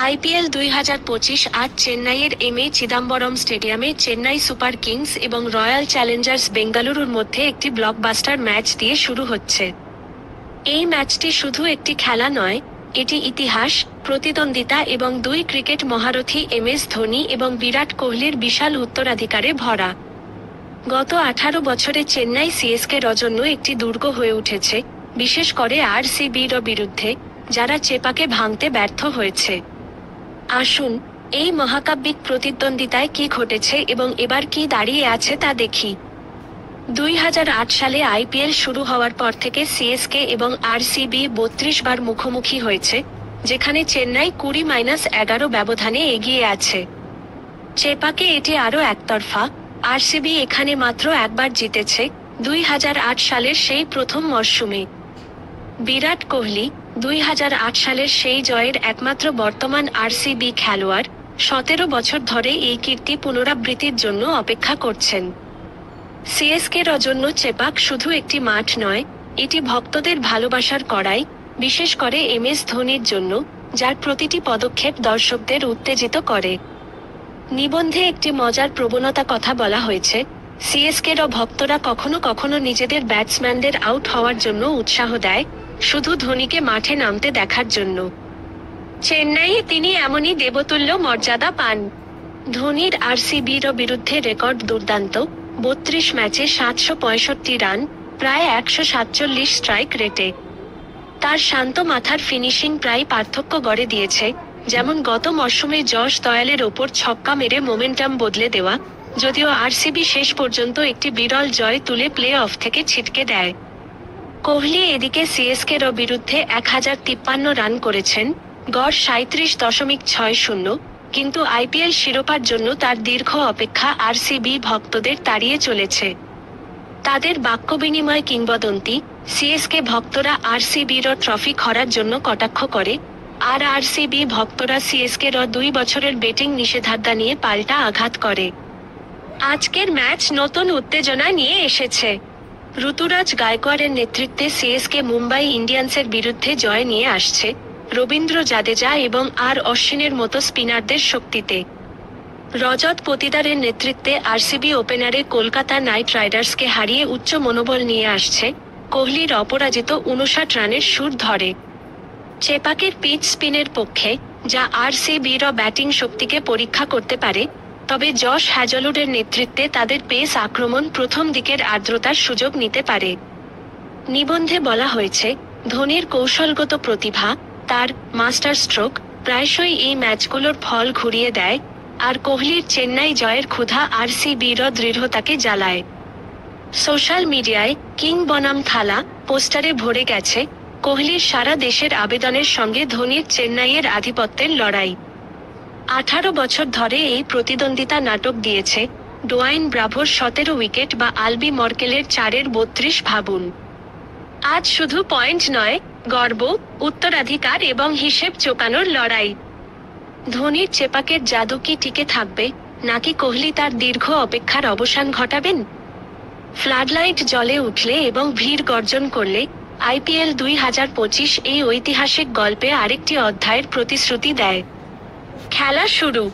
IPL 2025 আজ চেন্নাইয়ের MA Chidambaram স্টেডিয়ামে চেন্নাই সুপার কিংস এবং রয়্যাল চ্যালেঞ্জার্স বেঙ্গালুরুর মধ্যে একটি ব্লকবাস্টার ম্যাচ দিয়ে শুরু হচ্ছে। এই ম্যাচটি শুধু একটি খেলা নয়, এটি ইতিহাস, প্রতিদ্বন্দ্বিতা এবং দুই ক্রিকেট মহারথী এমএস ধোনি এবং বিরাট কোহলির বিশাল উত্তরাধিকারে ভরা। গত 18 বছরে চেন্নাই সিএসকের জন্য একটি দুর্গ হয়ে উঠেছে, বিশেষ করে আরসিবির বিরুদ্ধে, যারা চেপাকে ভাঙতে ব্যর্থ হয়েছে। আসুন, এই মহাকাব্যিক প্রতিদ্বন্দ্বিতায় কি ঘটেছে এবং এবার কি দাঁড়িয়ে আছে তা দেখি। 2008 সালে আইপিএল শুরু হওয়ার পর থেকে সিএসকে এবং আরসিবি 32 বার মুখোমুখি হয়েছে, যেখানে চেন্নাই 20-11 ব্যবধানে এগিয়ে আছে। চেপাকে এটি আরও একতরফা। আরসিবি এখানে মাত্র একবার জিতেছে, 2008 সালের সেই প্রথম মরশুমে। বিরাট কোহলি 2008 সালের সেই জয়ের একমাত্র বর্তমান আরসিবি খেলোয়াড়, 17 বছর ধরে এই কীর্তি পুনরাবৃত্তির জন্য অপেক্ষা করছেন। সিএসকের জন্য চেপাক শুধু একটি মাঠ নয়, এটি ভক্তদের ভালোবাসার কড়াই, বিশেষ করে এমএস ধোনির জন্য, যার প্রতিটি পদক্ষেপ দর্শকদের উত্তেজিত করে। নিবন্ধে একটি মজার প্রবণতা কথা বলা হয়েছে, সিএসকের ভক্তরা কখনো কখনো নিজেদের ব্যাটসম্যানদের আউট হওয়ার জন্য উৎসাহ দেয়, শুধু ধোনিকে মাঠে নামতে দেখার জন্য। চেন্নাইয়ে তিনি এমনই দেবতুল্য মর্যাদা পান। ধোনির আরসিবির বিরুদ্ধে রেকর্ড দুর্দান্ত, 32 ম্যাচে 765 রান, প্রায় 147 স্ট্রাইক রেটে। তার শান্ত মাথার ফিনিশিং প্রায় পার্থক্য গড়ে দিয়েছে, যেমন গত মরশুমে যশ দয়ালের ওপর ছক্কা মেরে মোমেন্টাম বদলে দেওয়া, যদিও আরসিবি শেষ পর্যন্ত একটি বিরল জয় তুলে প্লে অফ থেকে ছিটকে দেয়। কোহলি এদিকে সিএসকের বিরুদ্ধে 1053 রান করেছেন, গড় 37.60, কিন্তু আইপিএল শিরোপার জন্য তার দীর্ঘ অপেক্ষা আরসিবি ভক্তদের তাড়িয়ে চলেছে। তাদের বাক্যবিনিময় কিংবদন্তি, সিএসকে ভক্তরা আরসিবির ট্রফি খরার জন্য কটাক্ষ করে, আর আরসিবি ভক্তরা সিএসকের 2 বছরের বেটিং নিষেধাজ্ঞা নিয়ে পাল্টা আঘাত করে। আজকের ম্যাচ নতুন উত্তেজনা নিয়ে এসেছে। ঋতুরাজ গায়কোয়াড়ের নেতৃত্বে সিএসকে মুম্বাই ইন্ডিয়ান্সের বিরুদ্ধে জয় নিয়ে আসছে, রবীন্দ্র জাদেজা এবং অশ্বিনের মতো স্পিনারদের শক্তিতে। রজত পতিদারের নেতৃত্বে আরসিবি ওপেনারে কলকাতা নাইট রাইডার্সকে হারিয়ে উচ্চ মনোবল নিয়ে আসছে, কোহলির অপরাজিত 59 রানের সুর ধরে। চেপাকের পিচ স্পিনের পক্ষে, যা আরসিবির ব্যাটিং শক্তিকে পরীক্ষা করতে পারে, তবে যশ হ্যাজলউডের নেতৃত্বে তাদের পেস আক্রমণ প্রথম দিকের আর্দ্রতার সুযোগ নিতে পারে। নিবন্ধে বলা হয়েছে, ধোনির কৌশলগত প্রতিভা, তার মাস্টার স্ট্রোক, প্রায়শই এই ম্যাচগুলোর ফল ঘুরিয়ে দেয়, আর কোহলির চেন্নাই জয়ের ক্ষুধা আরসিবির দৃঢ়তাকে জ্বালায়। সোশ্যাল মিডিয়ায় কিং বনাম থালা পোস্টারে ভরে গেছে কোহলির সারা দেশের আবেদনের সঙ্গে ধোনির চেন্নাইয়ের আধিপত্যের লড়াই। 18 বছর ধরে এই প্রতিদ্বন্দ্বিতা নাটক দিয়েছে, ডোয়াইন ব্রাভোর 17 উইকেট বা আলবি মর্কেলের 4-এর 32 ভাবুন। আজ শুধু পয়েন্ট নয়, গর্ব, উত্তরাধিকার এবং হিসেব চোকানোর লড়াই। ধোনির চেপাকের জাদু কি টিকে থাকবে, নাকি কোহলি তার দীর্ঘ অপেক্ষার অবসান ঘটাবেন? ফ্লাডলাইট জ্বলে উঠলে এবং ভিড় গর্জন করলে আইপিএল 2025 এই ঐতিহাসিক গল্পে আরেকটি অধ্যায়ের প্রতিশ্রুতি দেয়। খেলা শুরু।